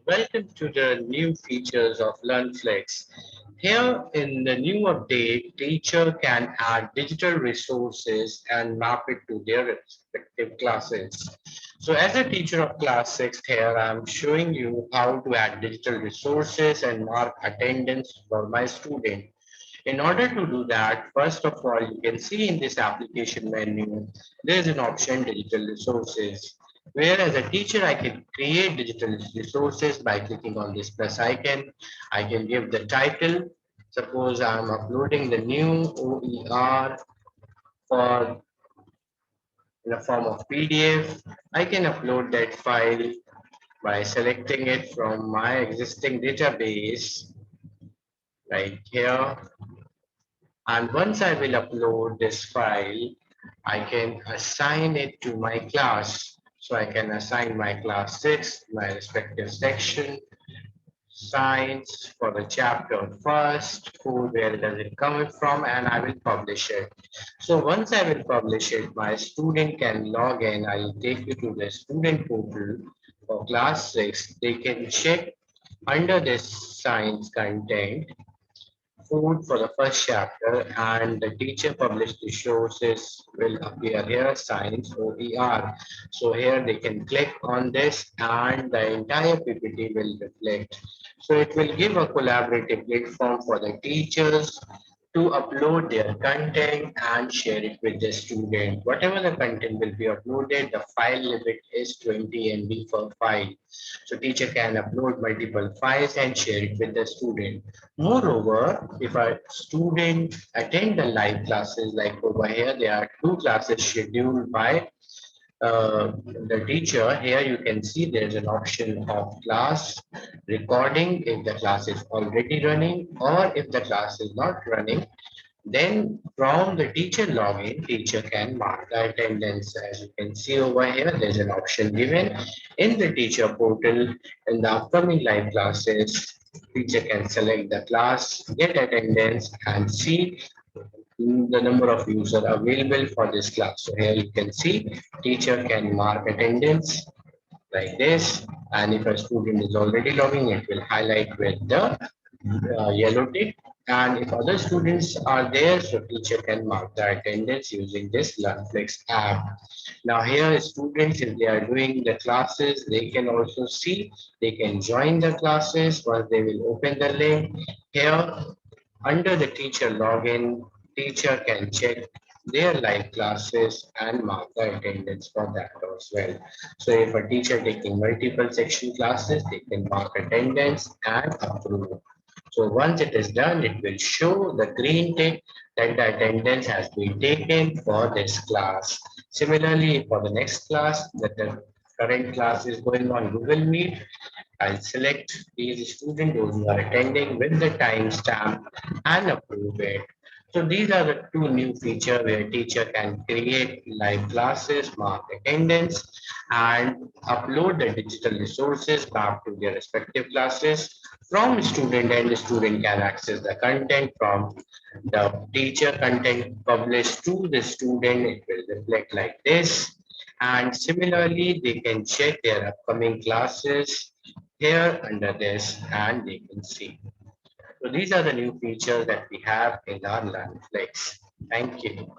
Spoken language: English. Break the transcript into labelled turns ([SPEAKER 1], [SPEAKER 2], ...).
[SPEAKER 1] Welcome to the new features of Learnflix. Here in the new update, teacher can add digital resources and map it to their respective classes. So as a teacher of class 6 here, I'm showing you how to add digital resources and mark attendance for my student. In order to do that, first of all, you can see in this application menu, there's an option digital resources. Where as a teacher, I can create digital resources by clicking on this plus icon. I can give the title. Suppose I'm uploading the new OER for in the form of PDF. I can upload that file by selecting it from my existing database right here. And once I will upload this file, I can assign it to my class. So I can assign my class 6, my respective section, science for the chapter first, food, where does it come from, and I will publish it. So once I will publish it, my student can log in. I will take you to the student portal for class 6. They can check under this science content food for the first chapter, and the teacher published resources will appear here, science OER. So here they can click on this and the entire PPT will reflect. So it will give a collaborative platform for the teachers to upload their content and share it with the student. Whatever the content will be uploaded, the file limit is 20 MB per file. So teacher can upload multiple files and share it with the student. Moreover, if a student attend the live classes, like over here, there are two classes scheduled by the teacher. Here you can see there's an option of class recording if the class is already running, or if the class is not running, then from the teacher login, teacher can mark the attendance. As you can see over here, there's an option given in the teacher portal. In the upcoming live classes, teacher can select the class, get attendance, and see the number of users available for this class. So here you can see teacher can mark attendance like this, and if a student is already logging, it will highlight with the yellow tick. And if other students are there, so teacher can mark the attendance using this Learnflix app. Now here students, if they are doing the classes, they can also see, they can join the classes once they will open the link. Here under the teacher login, teacher can check their live classes and mark the attendance for that as well. So if a teacher taking multiple section classes, they can mark attendance and approve. So once it is done, it will show the green tick that the attendance has been taken for this class. Similarly, for the next class, that the current class is going on Google Meet, I'll select these students who are attending with the timestamp and approve it. So these are the two new features where teacher can create live classes, mark attendance, and upload the digital resources back to their respective classes from student, and the student can access the content from the teacher content published to the student. It will reflect like this. And similarly, they can check their upcoming classes here under this and they can see. So these are the new features that we have in our Learnflix. Thank you.